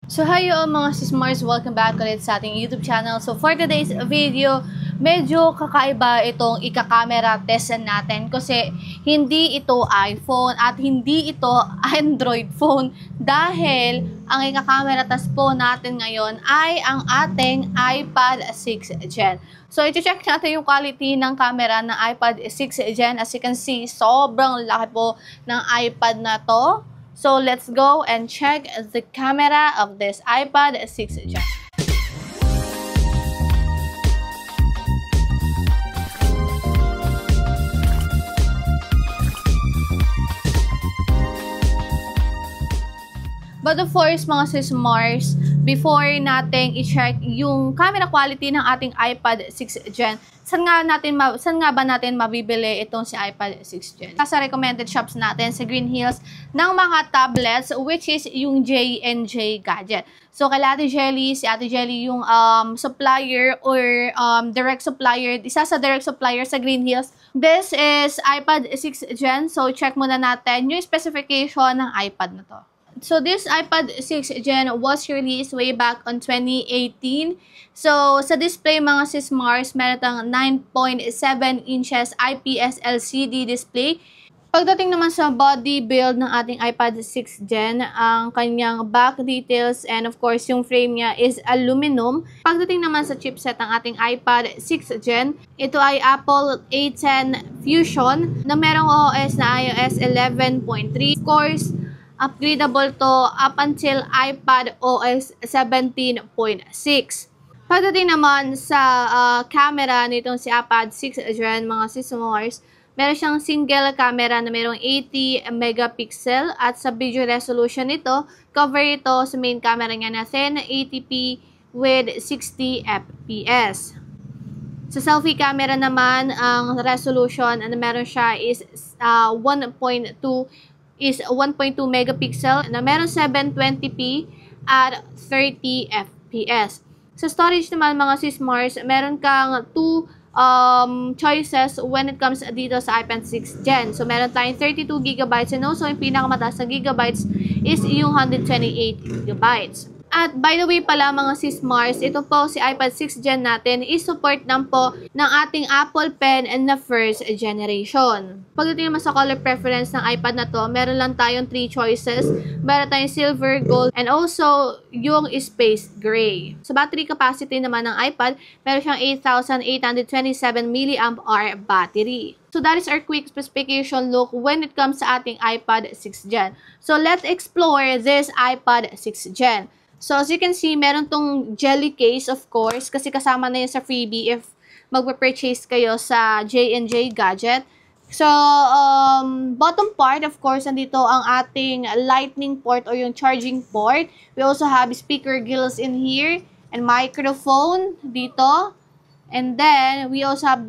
So hi mga sismars, welcome back ulit sa ating YouTube channel. So for today's video, medyo kakaiba itong ika-camera test natin kasi hindi ito iPhone at hindi ito Android phone dahil ang ika-camera test po natin ngayon ay ang ating iPad 6th Gen. So i-check natin yung quality ng camera ng iPad 6th Gen. As you can see, sobrang laki po ng iPad na to. So let's go and check the camera of this iPad 6th Gen. But of course, mga sismars, before natin i-check yung camera quality ng ating iPad 6th Gen, saan nga ba natin mabibili itong si iPad 6th Gen? Sa recommended shops natin sa Green Hills ng mga tablets, which is yung J&J Gadget. So, kay Ate Jelly, si Ate Jelly yung supplier or direct supplier, isa sa direct supplier sa Green Hills. This is iPad 6th Gen. So, check muna natin yung specification ng iPad na to. So, this iPad 6th Gen was released way back on 2018. So, sa display mga sismars, meron tang 9.7 inches IPS LCD display. Pagdating naman sa body build ng ating iPad 6th Gen, ang kanyang back details and of course yung frame niya is aluminum. Pagdating naman sa chipset ng ating iPad 6th Gen, ito ay Apple A10 Fusion na merong OS na iOS 11.3. Of course, upgradable to up until iPad OS 17.6. Pagdating naman sa camera nitong si iPad 6th Gen, mga sismars, meron siyang single camera na merong 80 megapixel at sa video resolution nito, cover ito sa main camera niya na 1080p with 60 fps. Sa selfie camera naman, ang resolution na meron siya is 1.2 megapixel na meron 720p at 30 fps. Sa storage naman mga sismars, meron kang 2 choices when it comes dito sa iPad 6th Gen. So meron tayong 32GB and also yung pinakamataas na gigabytes is yung 128GB. At by the way pala mga sismars, ito po si iPad 6th Gen natin is support ng po ng ating Apple Pen na first generation. Pagdating naman sa color preference ng iPad na to, meron lang tayong 3 choices. Meron tayong silver, gold, and also yung space gray. Sa battery capacity naman ng iPad, meron siyang 8,827 mAh battery. So that is our quick specification look when it comes sa ating iPad 6th Gen. So let's explore this iPad 6th Gen. So, as you can see, meron tong jelly case, of course, kasi kasama na yun sa freebie if magpa-purchase kayo sa J&J Gadget. So, bottom part, of course, nandito ang ating lightning port or yung charging port. We also have speaker grills in here and microphone dito. And then, we also have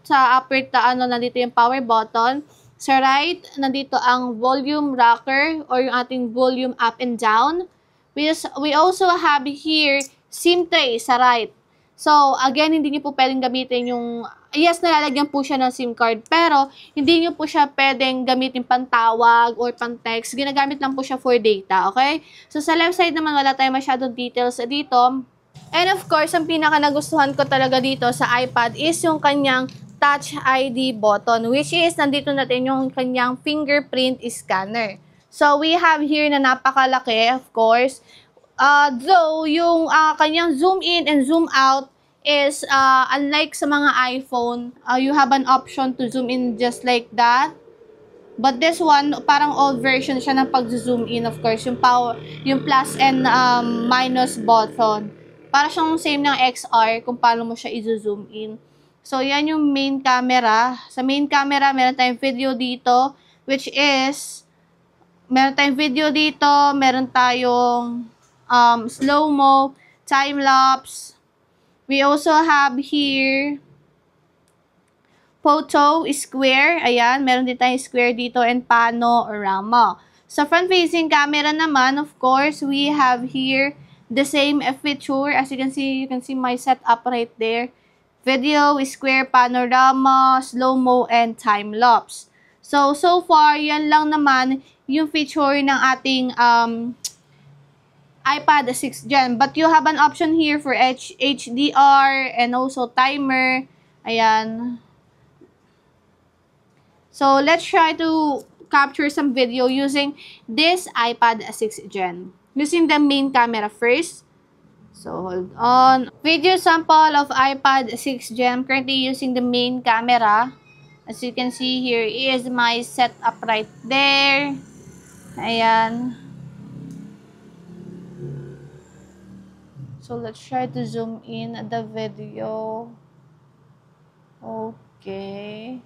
sa upper nandito yung power button. Sa right, nandito ang volume rocker or yung ating volume up and down. We also have here SIM tray sa right. So, again, hindi niyo po pwedeng gamitin yung, yes, nalalagyan po siya ng SIM card, pero hindi niyo po siya pwedeng gamitin pantawag or pang-text. Ginagamit lang po siya for data, okay? So, sa left side naman, wala tayong masyadong details dito. And of course, ang pinaka nagustuhan ko talaga dito sa iPad is yung kanyang Touch ID button, which is, nandito natin yung kanyang fingerprint scanner. So, we have here na napakalaki, of course. Though, yung kanyang zoom in and zoom out is, unlike sa mga iPhone, you have an option to zoom in just like that. But this one, parang old version siya ng pag-zoom in, of course. Yung power, yung plus and minus button. Para siyang same ng XR kung paano mo siya i-zoom in. So, yan yung main camera. Sa main camera, meron tayong video dito, which is, meron tayong video dito, meron tayong slow-mo, time-lapse. We also have here photo, square. Ayan, meron din tayong square dito and panorama. Sa front-facing camera naman, of course, we have here the same feature. As you can see my setup right there. Video, square, panorama, slow-mo, and time-lapse. So far, yan lang naman yung feature ng ating iPad 6th Gen. But you have an option here for HDR and also timer. Ayan. So, let's try to capture some video using this iPad 6th Gen. Using the main camera first. So, hold on. Video sample of iPad 6th Gen. Currently using the main camera. As you can see, here is my setup right there. Ayan. So, let's try to zoom in the video. Okay.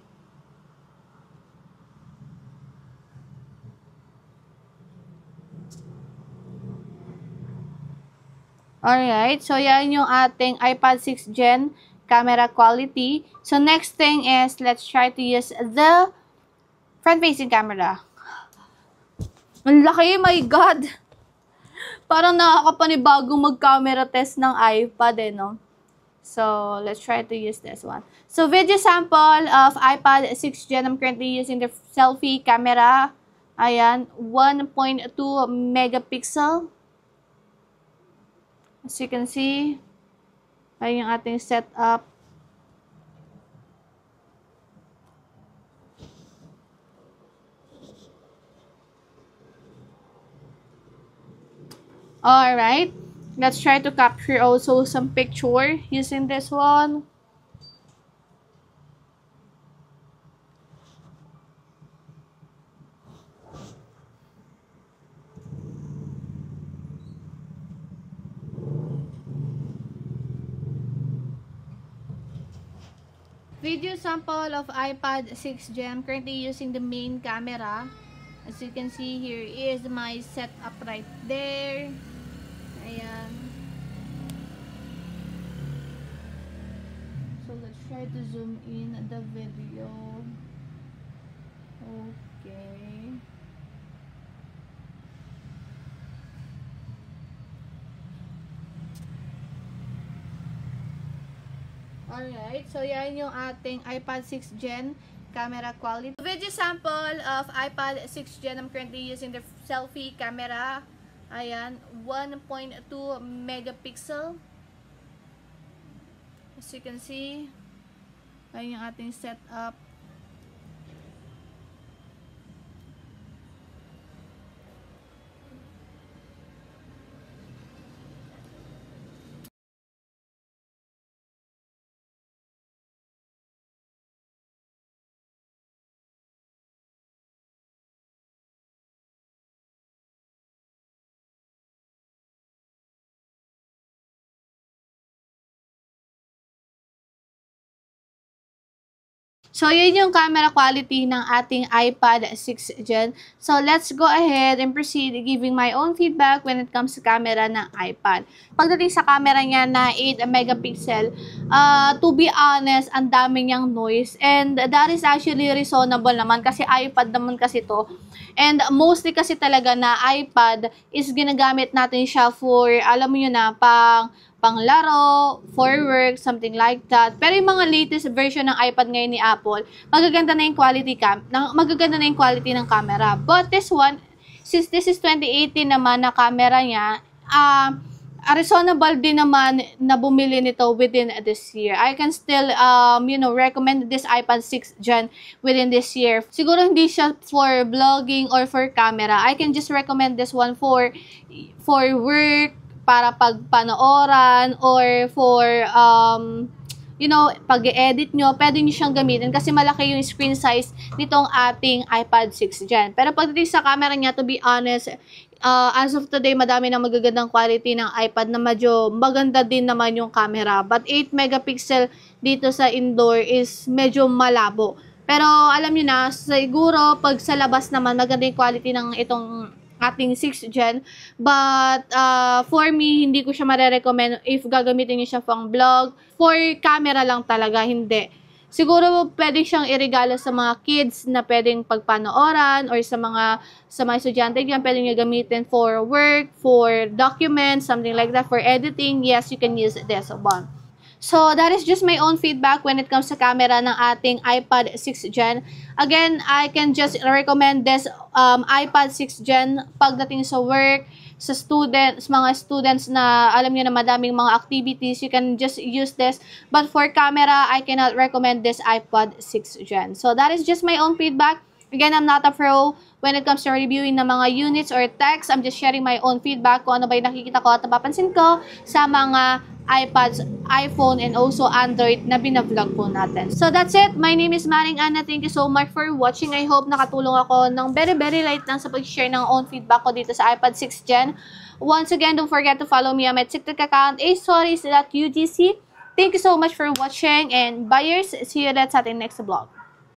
Alright, so yan yung ating iPad 6th Gen camera quality. So next thing is, let's try to use the front-facing camera. Ang laki, my God! Parang nakakapanibagong mag-camera test ng iPad no? So, let's try to use this one. So, video sample of iPad 6th Gen. I'm currently using the selfie camera. Ayan, 1.2 megapixel. As you can see, ayun yung ating setup. Alright, let's try to capture also some picture using this one. Video sample of iPad 6th Gen. Currently using the main camera. As you can see, here is my setup right there. Ayan. So, let's try to zoom in the video. Okay. Alright, so yan yung ating iPad 6th Gen camera quality. Video sample of iPad 6th Gen. I'm currently using the selfie camera. Ayan, 1.2 megapixel. As you can see, ayun yung ating setup. So, yun yung camera quality ng ating iPad 6th Gen. So, let's go ahead and proceed giving my own feedback when it comes to camera ng iPad. Pagdating sa camera niya na 8 megapixel, to be honest, ang dami niyang noise. And that is actually reasonable naman kasi iPad naman kasi to. And mostly kasi talaga na iPad is ginagamit natin siya for, alam mo yun na, panglaro, for work, something like that. Pero yung mga latest version ng iPad ngayon ni Apple, magaganda na yung quality ng camera. But this one, since this is 2018 naman na camera niya, reasonable din naman na bumili nito within this year. I can still, recommend this iPad 6th Gen within this year. Siguro hindi siya for vlogging or for camera. I can just recommend this one for work, para pagpanooran, or for, pag-edit nyo, pwede nyo siyang gamitin kasi malaki yung screen size nitong ating iPad 6th Gen. Pero pagdating sa camera niya, to be honest, as of today, madami na magagandang quality ng iPad na medyo maganda din naman yung camera. But 8 megapixel dito sa indoor is medyo malabo. Pero alam nyo na, siguro pag sa labas naman, maganda yung quality ng itong ating 6th Gen. But, for me, hindi ko siya marirecommend if gagamitin niyo siya pang vlog. For camera lang talaga, hindi. Siguro, pwede siyang iregalo sa mga kids na pwedeng pagpanooran or sa mga estudyante dyan, pwede niyo gamitin for work, for documents, something like that, for editing. Yes, you can use this one. So, that is just my own feedback when it comes sa camera ng ating iPad 6th Gen. Again, I can just recommend this iPad 6th Gen pagdating sa work, sa mga students na alam niyo na madaming mga activities, you can just use this. But for camera, I cannot recommend this iPod 6th Gen. So that is just my own feedback. Again, I'm not a pro when it comes to reviewing ng mga units or text. I'm just sharing my own feedback kung ano ba yung nakikita ko at napapansin ko sa mga iPads, iPhone, and also Android na binavlog po natin. So that's it. My name is Maring Ana. Thank you so much for watching. I hope nakatulong ako ng very light lang sa pag-share ng own feedback ko dito sa iPad 6th Gen. Once again, don't forget to follow me on my TikTok account, astories.ugc. Thank you so much for watching, and buyers, see you ulit sa ating next vlog.